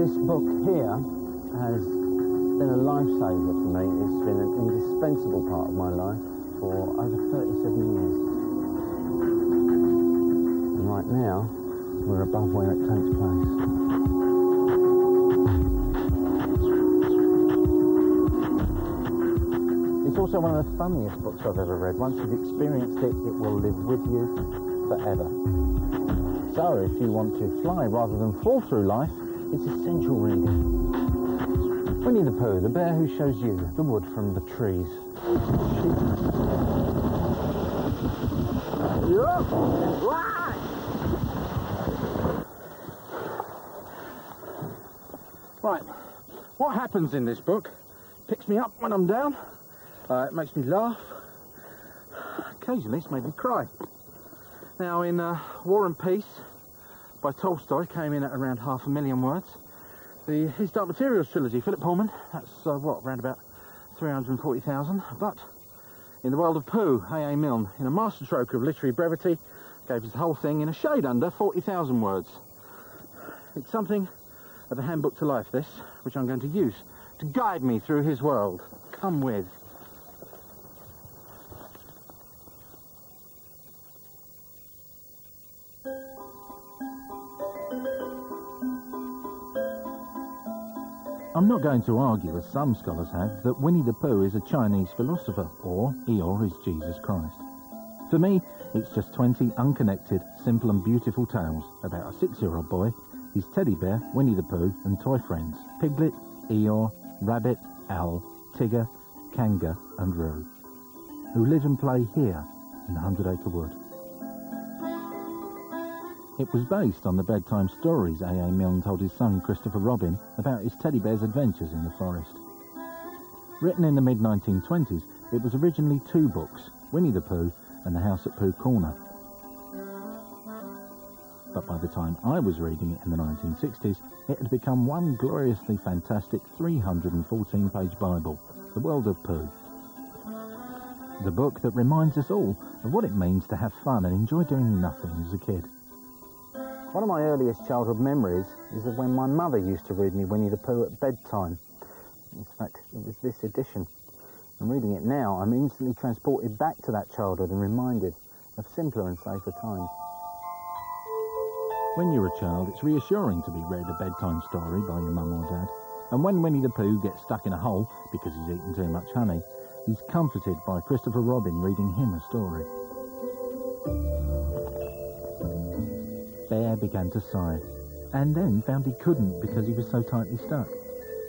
This book here has been a lifesaver for me. It's been an indispensable part of my life for over 37 years. And right now, we're above where it takes place. It's also one of the funniest books I've ever read. Once you've experienced it, it will live with you forever. So, if you want to fly rather than fall through life, it's essential reading. Winnie-the-Pooh, the bear who shows you the wood from the trees. Right, what happens in this book picks me up when I'm down. It makes me laugh. Occasionally it's made me cry. Now in War and Peace by Tolstoy came in at around 500,000 words. His Dark Materials trilogy, Philip Pullman, that's what, around about 340,000. But in the world of Pooh, A.A. Milne, in a masterstroke of literary brevity, gave us the whole thing in a shade under 40,000 words. It's something of a handbook to life, this, which I'm going to use to guide me through his world. Come with. I'm not going to argue, as some scholars have, that Winnie-the-Pooh is a Chinese philosopher, or Eeyore is Jesus Christ. For me, it's just 20 unconnected, simple and beautiful tales about a 6-year-old boy, his teddy bear, Winnie-the-Pooh, and toy friends, Piglet, Eeyore, Rabbit, Owl, Tigger, Kanga and Roo, who live and play here in the 100 Acre Wood. It was based on the bedtime stories A.A. Milne told his son Christopher Robin about his teddy bear's adventures in the forest. Written in the mid-1920s, it was originally 2 books, Winnie-the-Pooh and The House at Pooh Corner. But by the time I was reading it in the 1960s, it had become one gloriously fantastic 314-page Bible, The World of Pooh. The book that reminds us all of what it means to have fun and enjoy doing nothing as a kid. One of my earliest childhood memories is of when my mother used to read me Winnie-the-Pooh at bedtime. In fact, it was this edition. And reading it now, I'm instantly transported back to that childhood and reminded of simpler and safer times. When you're a child, it's reassuring to be read a bedtime story by your mum or dad. And when Winnie-the-Pooh gets stuck in a hole because he's eaten too much honey, he's comforted by Christopher Robin reading him a story. Bear began to sigh, and then found he couldn't because he was so tightly stuck.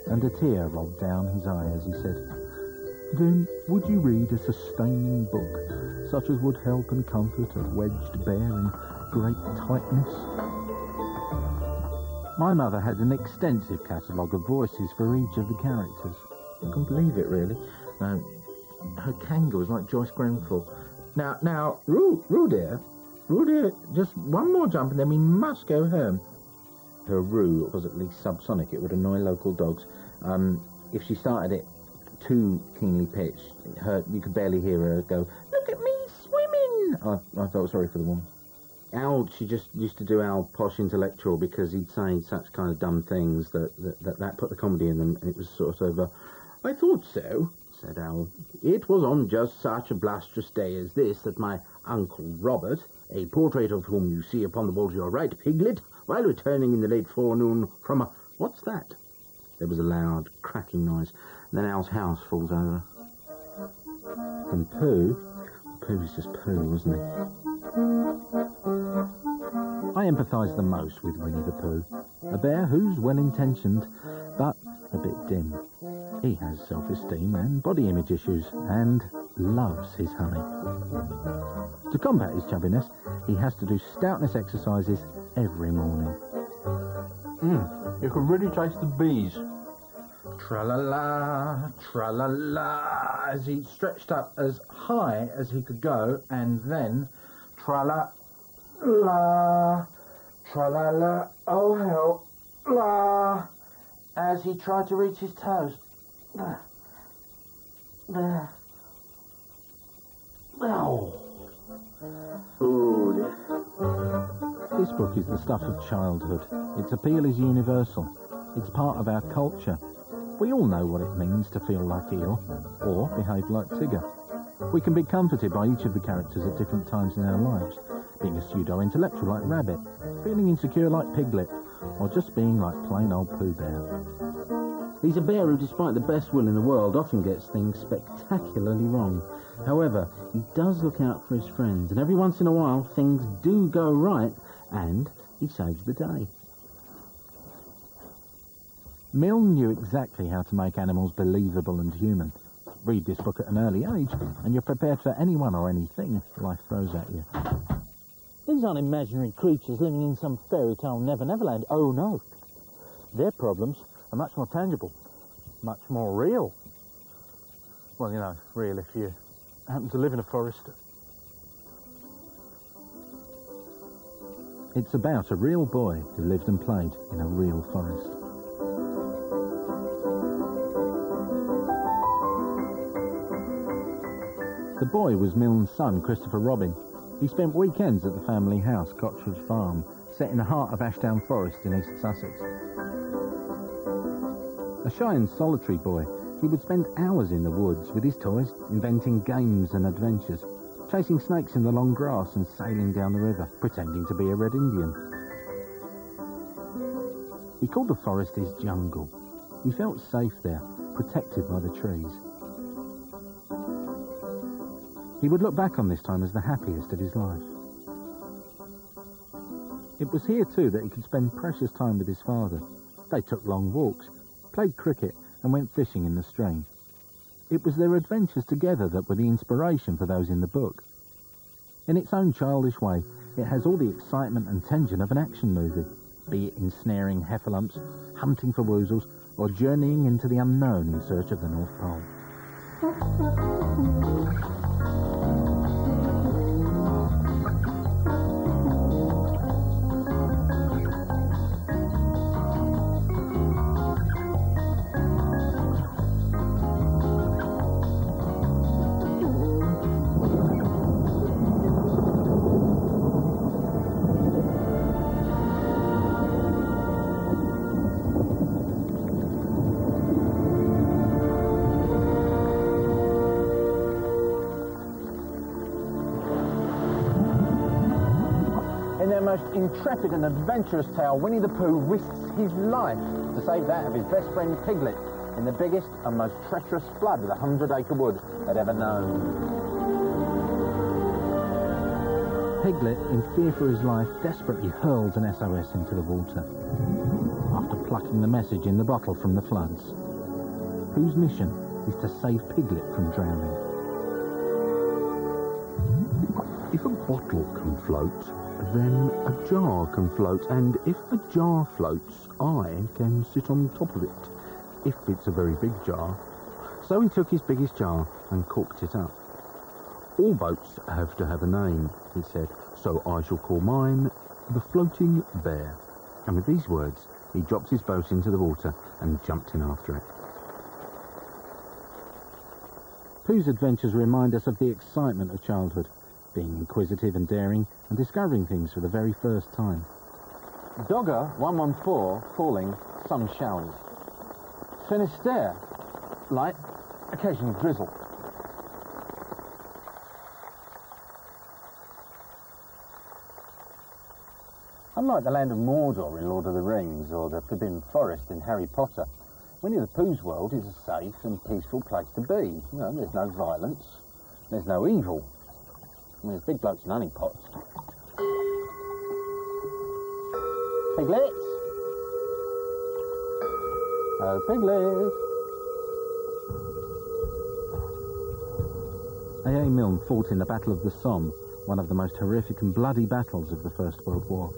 And a tear rolled down his eye as he said, "Then would you read a sustaining book, such as would help and comfort a wedged bear in great tightness?" My mother had an extensive catalogue of voices for each of the characters. I couldn't believe it, really. Her Kanga was like Joyce Grenfell. Now, Roo dear, just one more jump and then we must go home. Her Roo was at least subsonic. It would annoy local dogs. If she started it too keenly pitched, you could barely hear her go, "Look at me swimming!" I felt sorry for the woman. Al, she just used to do Al posh intellectual because he'd say such kind of dumb things that put the comedy in them. And it was sort of, "I thought so," said Al. "It was on just such a blusterous day as this that my Uncle Robert, a portrait of whom you see upon the wall to your right, Piglet, while returning in the late forenoon from a..." What's that? There was a loud cracking noise. Then Al's house falls over. And Pooh was just Pooh, wasn't he? I empathise the most with Winnie-the-Pooh, a bear who's well-intentioned, but a bit dim. He has self-esteem and body image issues, and loves his honey. To combat his chubbiness, he has to do stoutness exercises every morning. You can really taste the bees. Tra-la-la, tra-la-la, as he stretched up as high as he could go, and then tra-la-la, tra-la-la, oh hell, la, as he tried to reach his toes. There. Oh. This book is the stuff of childhood. Its appeal is universal. It's part of our culture. We all know what it means to feel like Eel, or behave like Tigger. We can be comforted by each of the characters at different times in our lives, being a pseudo-intellectual like Rabbit, feeling insecure like Piglet, or just being like plain old Pooh Bear. He's a bear who, despite the best will in the world, often gets things spectacularly wrong. However, he does look out for his friends, and every once in a while things do go right, and he saves the day. Milne knew exactly how to make animals believable and human. Read this book at an early age, and you're prepared for anyone or anything life throws at you. These aren't imaginary creatures living in some fairy tale Neverland. Oh, no. Their problems are much more tangible, much more real. Well, you know, real if you happen to live in a forest. It's about a real boy who lived and played in a real forest. The boy was Milne's son, Christopher Robin. He spent weekends at the family house, Cotchwood Farm, set in the heart of Ashdown Forest in East Sussex. A shy and solitary boy, he would spend hours in the woods with his toys, inventing games and adventures, chasing snakes in the long grass and sailing down the river, pretending to be a Red Indian. He called the forest his jungle. He felt safe there, protected by the trees. He would look back on this time as the happiest of his life. It was here too that he could spend precious time with his father. They took long walks, played cricket and went fishing in the stream. It was their adventures together that were the inspiration for those in the book. In its own childish way, it has all the excitement and tension of an action movie, be it ensnaring heffalumps, hunting for woozles, or journeying into the unknown in search of the North Pole. Most intrepid and adventurous tale, Winnie-the-Pooh risks his life to save that of his best friend Piglet in the biggest and most treacherous flood the 100-acre wood had ever known. Piglet, in fear for his life, desperately hurls an SOS into the water after plucking the message in the bottle from the floods. Pooh's mission is to save Piglet from drowning. If a bottle can float, then a jar can float, and if a jar floats, I can sit on top of it, if it's a very big jar. So he took his biggest jar and corked it up. All boats have to have a name, he said, so I shall call mine the Floating Bear. And with these words, he dropped his boat into the water and jumped in after it. Pooh's adventures remind us of the excitement of childhood, being inquisitive and daring, and discovering things for the very first time. Dogger 114 falling, some showers. Finisterre, light, occasional drizzle. Unlike the land of Mordor in Lord of the Rings or the Forbidden Forest in Harry Potter, Winnie-the-Pooh's world is a safe and peaceful place to be. You know, there's no violence, there's no evil. I mean, there's big blokes and honeypots. Piglets? Oh, Piglet! A.A. Milne fought in the Battle of the Somme, one of the most horrific and bloody battles of the First World War.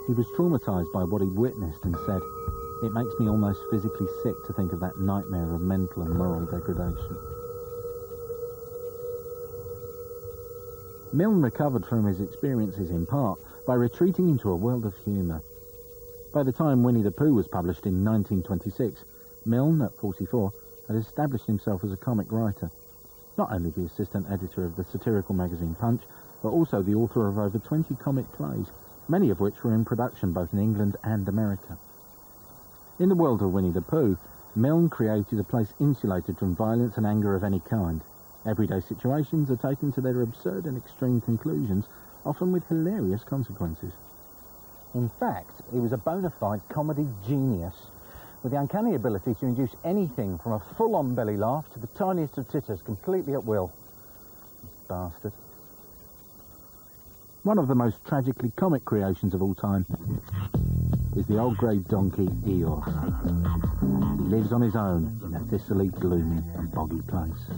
He was traumatised by what he'd witnessed and said, "It makes me almost physically sick to think of that nightmare of mental and moral degradation." Milne recovered from his experiences in part by retreating into a world of humour. By the time Winnie-the-Pooh was published in 1926, Milne, at 44, had established himself as a comic writer, not only the assistant editor of the satirical magazine Punch, but also the author of over 20 comic plays, many of which were in production both in England and America. In the world of Winnie-the-Pooh, Milne created a place insulated from violence and anger of any kind. Everyday situations are taken to their absurd and extreme conclusions, often with hilarious consequences. In fact, he was a bona fide comedy genius, with the uncanny ability to induce anything from a full-on belly laugh to the tiniest of titters completely at will. Bastard. One of the most tragically comic creations of all time is the old grey donkey Eeyore. He lives on his own in a thistly, gloomy and boggy place.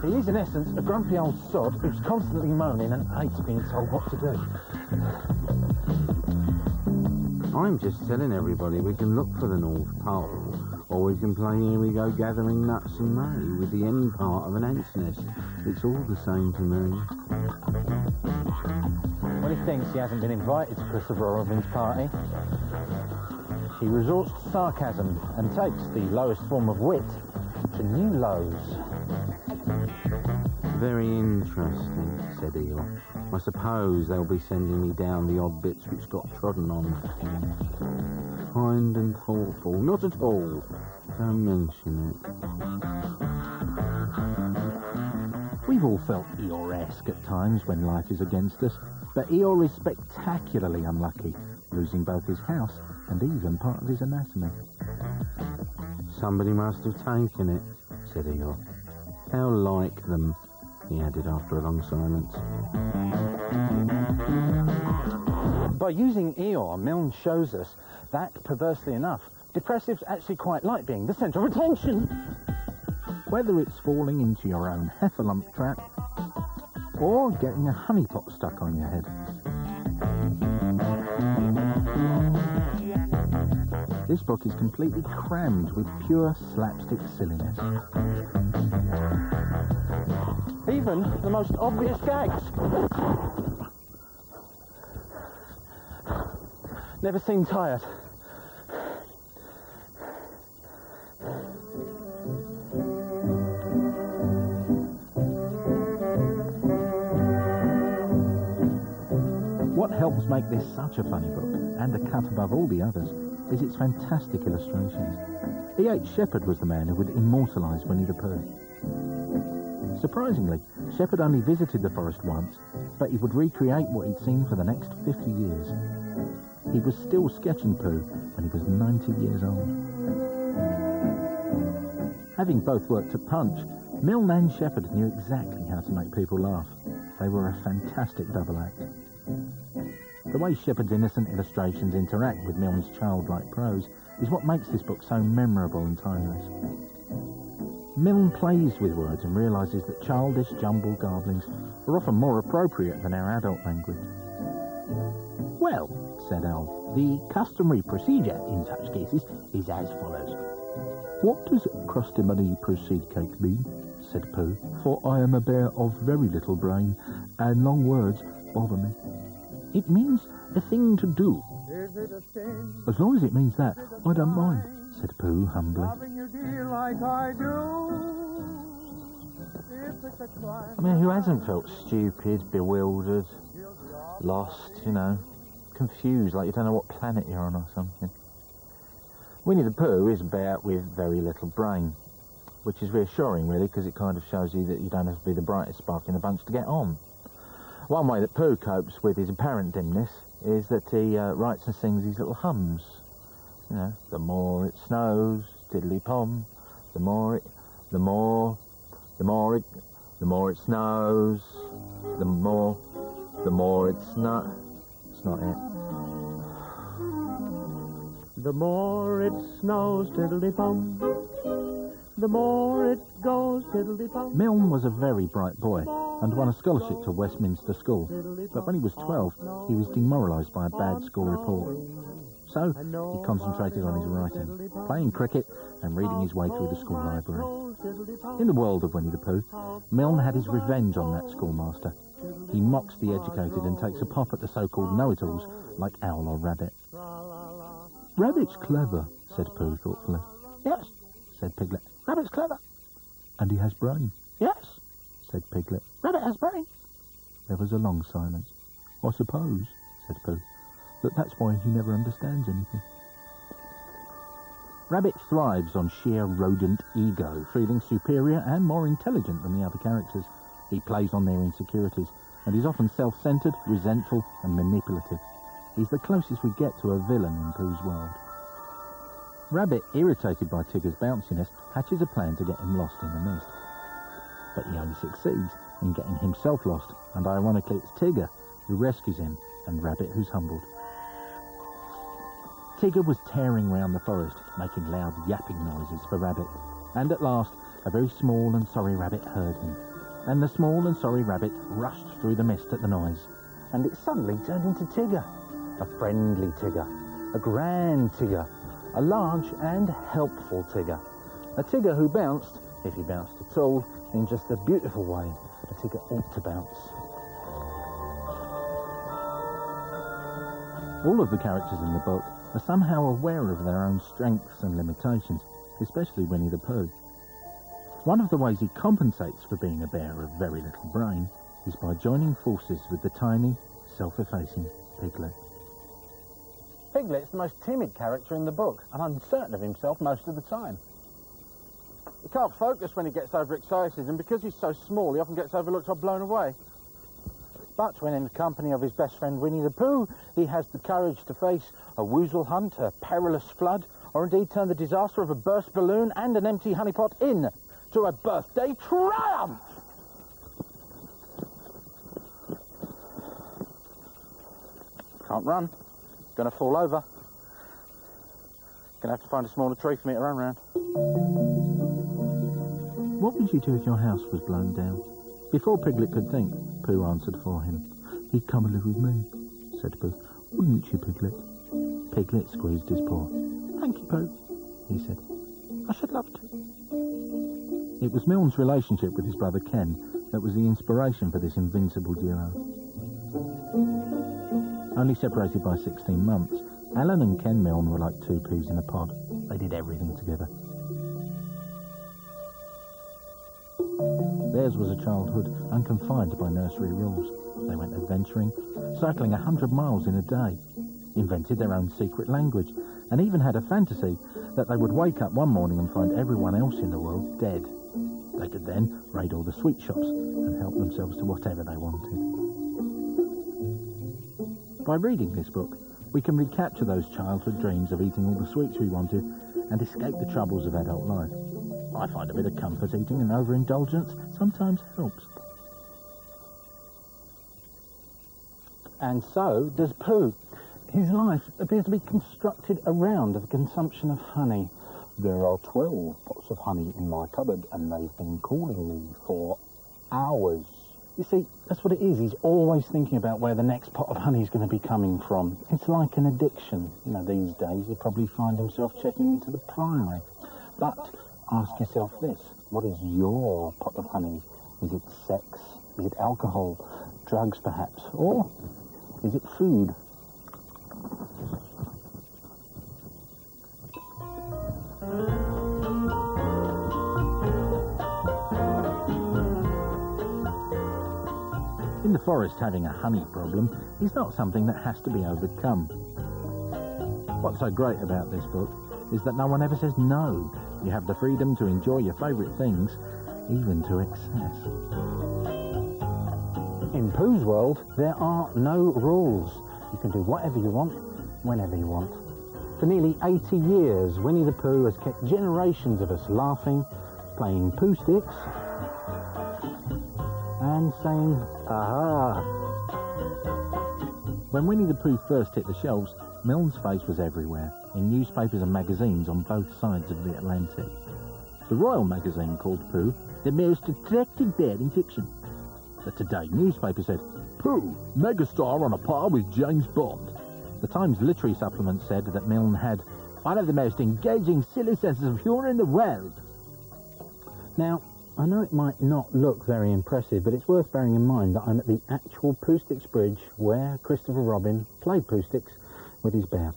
He is, in essence, a grumpy old sod who's constantly moaning and hates being told what to do. I'm just telling everybody we can look for the North Pole, or we can play Here We Go Gathering Nuts and May with the end part of an ant's nest. It's all the same to me. When he thinks he hasn't been invited to Christopher Robin's party, he resorts to sarcasm and takes the lowest form of wit to new lows. Very interesting, said Eeyore. I suppose they'll be sending me down the odd bits which got trodden on. Kind and thoughtful. Not at all. Don't mention it. We've all felt Eeyore-esque at times when life is against us, but Eeyore is spectacularly unlucky, losing both his house and even part of his anatomy. Somebody must have taken it, said Eeyore. How like them, he added after a long silence. By using Eeyore, Milne shows us that, perversely enough, depressives actually quite like being the centre of attention. Whether it's falling into your own heffalump trap or getting a honeypot stuck on your head. This book is completely crammed with pure slapstick silliness. Even the most obvious gags. Never seem tired. What helps make this such a funny book, and a cut above all the others, is its fantastic illustrations. E.H. Shepard was the man who would immortalise Winnie-the-Pooh. Surprisingly, Shepard only visited the forest once, but he would recreate what he'd seen for the next 50 years. He was still sketching Pooh when he was 90 years old. Having both worked at Punch, Milne and Shepard knew exactly how to make people laugh. They were a fantastic double act. The way Shepard's innocent illustrations interact with Milne's childlike prose is what makes this book so memorable and timeless. Milne plays with words and realises that childish jumble garblings are often more appropriate than our adult language. Well, said Al, the customary procedure in such cases is as follows. What does crustimony proceed cake mean? Said Pooh, for I am a bear of very little brain, and long words bother me. It means a thing to do. Is it a sin? As long as it means that, I don't mind, said Pooh humbly. Loving you dear like I do. If it's a crime. I mean, who hasn't felt stupid, bewildered, lost, confused, like you don't know what planet you're on or something? Winnie-the-Pooh is a bear with very little brain, which is reassuring, really, because it kind of shows you that you don't have to be the brightest spark in the bunch to get on. One way that Pooh copes with his apparent dimness is that he writes and sings these little hums. The more it snows, tiddly-pom, the more it snows, the more it snows, it's not it. The more it snows, tiddly-bum, the more it goes, tiddly-bum. Milne was a very bright boy and won a scholarship to Westminster School, but when he was 12, he was demoralised by a bad school report. So he concentrated on his writing, playing cricket and reading his way through the school library. In the world of Winnie-the-Pooh, Milne had his revenge on that schoolmaster. He mocks the educated and takes a pop at the so-called know-it-alls like Owl or Rabbit. Rabbit's clever, said Pooh thoughtfully. Yes, said Piglet. Rabbit's clever. And he has brain. Yes, said Piglet. Rabbit has brain. There was a long silence. I suppose, said Pooh, that's why he never understands anything. Rabbit thrives on sheer rodent ego, feeling superior and more intelligent than the other characters. He plays on their insecurities, and is often self-centred, resentful and manipulative. He's the closest we get to a villain in Pooh's world. Rabbit, irritated by Tigger's bounciness, hatches a plan to get him lost in the mist. But he only succeeds in getting himself lost, and ironically it's Tigger who rescues him, and Rabbit who's humbled. Tigger was tearing round the forest, making loud yapping noises for Rabbit, and at last a very small and sorry rabbit heard him, and the small and sorry rabbit rushed through the mist at the noise, and it suddenly turned into Tigger, a friendly Tigger, a grand Tigger, a large and helpful Tigger, a Tigger who bounced, if he bounced at all, in just the beautiful way a Tigger ought to bounce. All of the characters in the book are somehow aware of their own strengths and limitations, especially Winnie-the-Pooh. One of the ways he compensates for being a bear of very little brain is by joining forces with the tiny, self-effacing Piglet. Piglet's the most timid character in the book, and uncertain of himself most of the time. He can't focus when he gets overexcited, and because he's so small, he often gets overlooked or blown away. But when in the company of his best friend Winnie-the-Pooh, he has the courage to face a woozle hunt, a perilous flood, or indeed turn the disaster of a burst balloon and an empty honeypot into a birthday triumph. Can't run. Gonna fall over. Gonna have to find a smaller tree for me to run round. What would you do if your house was blown down? Before Piglet could think, Pooh answered for him. He'd come and live with me, said Pooh. Wouldn't you, Piglet? Piglet squeezed his paw. Thank you, Pooh, he said. I should love to. It was Milne's relationship with his brother Ken that was the inspiration for this invincible duo. Only separated by 16 months, Alan and Ken Milne were like two peas in a pod. They did everything together. Theirs was a childhood unconfined by nursery rules. They went adventuring, cycling 100 miles in a day, invented their own secret language, and even had a fantasy that they would wake up one morning and find everyone else in the world dead. They could then raid all the sweet shops and help themselves to whatever they wanted. By reading this book, we can recapture those childhood dreams of eating all the sweets we wanted and escape the troubles of adult life. I find a bit of comfort eating, and overindulgence sometimes helps. And so does Pooh. His life appears to be constructed around the consumption of honey. There are 12 pots of honey in my cupboard, and they've been calling me for hours. You see, that's what it is. He's always thinking about where the next pot of honey is going to be coming from. It's like an addiction. You know, these days he'll probably find himself checking into the Priory. But ask yourself this. What is your pot of honey? Is it sex? Is it alcohol? Drugs, perhaps? Or is it food? In the forest, having a honey problem is not something that has to be overcome. What's so great about this book is that no one ever says no. You have the freedom to enjoy your favourite things, even to excess. In Pooh's world, there are no rules. You can do whatever you want, whenever you want. For nearly 80 years, Winnie-the-Pooh has kept generations of us laughing, playing Pooh sticks, and saying, aha. When Winnie-the-Pooh first hit the shelves, Milne's face was everywhere, in newspapers and magazines on both sides of the Atlantic. The Royal magazine called Pooh the most attractive bear in fiction. The Today newspaper said, Pooh, megastar on a par with James Bond. The Times literary supplement said that Milne had one of the most engaging, silly senses of humour in the world. Now, I know it might not look very impressive, but it's worth bearing in mind that I'm at the actual Pooh Sticks Bridge where Christopher Robin played Pooh Sticks with his bear.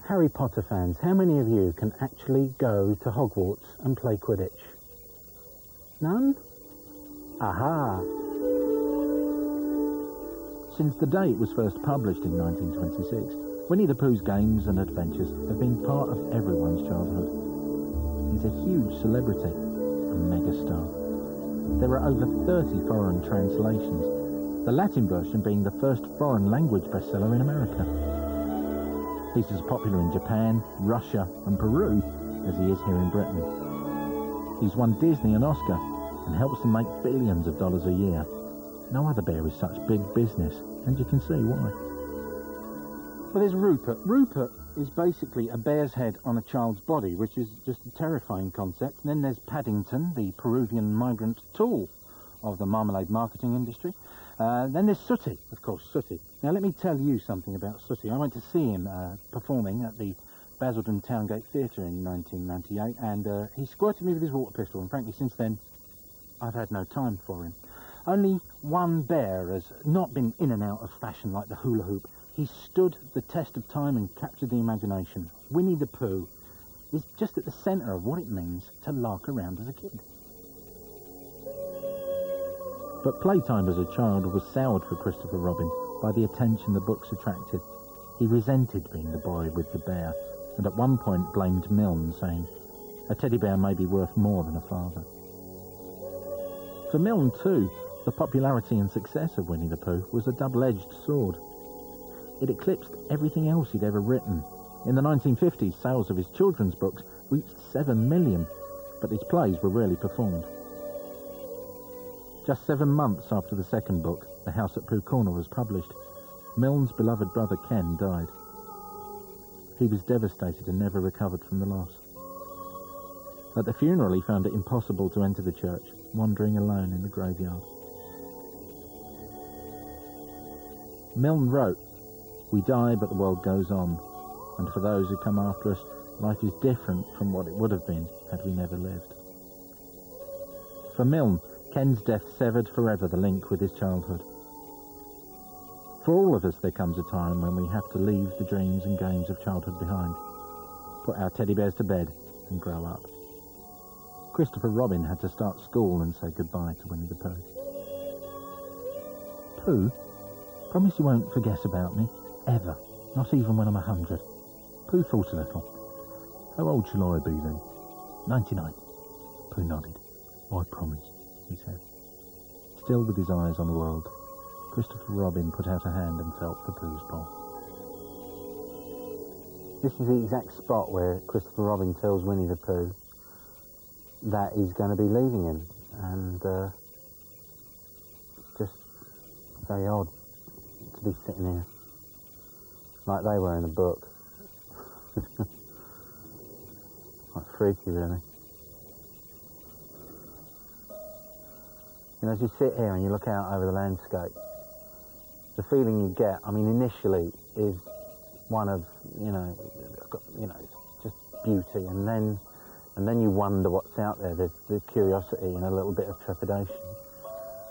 Harry Potter fans, how many of you can actually go to Hogwarts and play Quidditch? None? Aha! Since the day it was first published in 1926, Winnie-the-Pooh's games and adventures have been part of everyone's childhood. He's a huge celebrity, a megastar. There are over 30 foreign translations, the Latin version being the first foreign language bestseller in America. He's as popular in Japan, Russia and Peru as he is here in Britain. He's won Disney and Oscar and helps them make billions of dollars a year. No other bear is such big business, and you can see why. Well, there's Rupert. Rupert is basically a bear's head on a child's body, which is just a terrifying concept. And then there's Paddington, the Peruvian migrant tool of the marmalade marketing industry. Then there's Sooty, of course, Sooty. Now, let me tell you something about Sooty. I went to see him performing at the Basildon Towngate Theatre in 1998, and he squirted me with his water pistol, and frankly, since then, I've had no time for him. Only one bear has not been in and out of fashion like the hula hoop. He stood the test of time and captured the imagination. Winnie-the-Pooh is just at the centre of what it means to lark around as a kid. But playtime as a child was soured for Christopher Robin by the attention the books attracted. He resented being the boy with the bear, and at one point blamed Milne, saying, "A teddy bear may be worth more than a father." For Milne, too, the popularity and success of Winnie-the-Pooh was a double-edged sword. It eclipsed everything else he'd ever written. In the 1950s, sales of his children's books reached 7 million, but his plays were rarely performed. Just 7 months after the second book, The House at Pooh Corner, was published, Milne's beloved brother Ken died. He was devastated and never recovered from the loss. At the funeral, he found it impossible to enter the church, wandering alone in the graveyard. Milne wrote, "We die, but the world goes on, and for those who come after us, life is different from what it would have been had we never lived." For Milne, Ken's death severed forever the link with his childhood. For all of us, there comes a time when we have to leave the dreams and games of childhood behind, put our teddy bears to bed, and grow up. Christopher Robin had to start school and say goodbye to Winnie-the-Pooh. "Pooh, promise you won't forget about me, ever, not even when I'm 100. Pooh thought a little. "How old shall I be then?" 99. Pooh nodded. "I promise," he said. Still with his eyes on the world, Christopher Robin put out a hand and felt for Pooh's pulse. This is the exact spot where Christopher Robin tells Winnie-the-Pooh that he's going to be leaving him, and just very odd to be sitting here like they were in the book. Quite freaky, really. You know, as you sit here and you look out over the landscape, the feeling you get, I mean, initially is one of, just beauty, and then you wonder what's out there. There's the curiosity and a little bit of trepidation.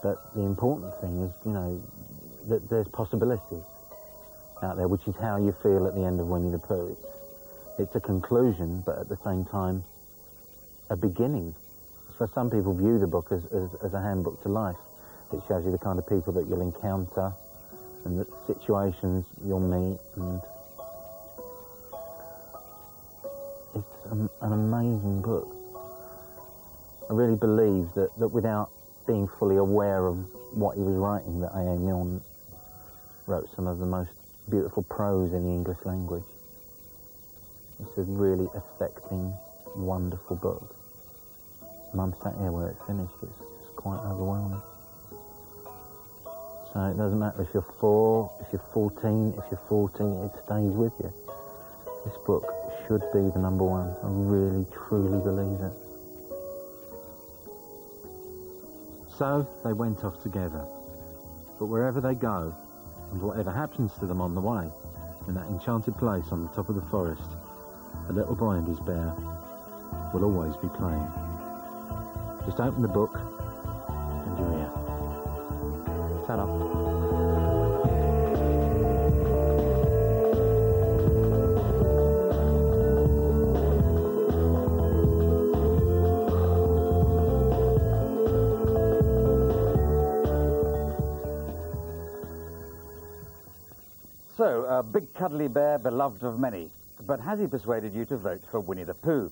But the important thing is, that there's possibilities out there, which is how you feel at the end of Winnie-the-Pooh. It's a conclusion, but at the same time, a beginning. So some people view the book as a handbook to life. It shows you the kind of people that you'll encounter and the situations you'll meet, and it's an amazing book. I really believe that without being fully aware of what he was writing, that A.A. Milne wrote some of the most beautiful prose in the English language. It's a really affecting, wonderful book. And I'm sat here where it's finished. It's quite overwhelming. So it doesn't matter if you're 4, if you're 14, if you're 40, it stays with you. This book should be the number one. I really, truly believe it. So they went off together. But wherever they go, and whatever happens to them on the way, in that enchanted place on the top of the forest, the little boy and his bear will always be playing. Just open the book and you're here. Shut up. So, a big cuddly bear beloved of many. But has he persuaded you to vote for Winnie-the-Pooh?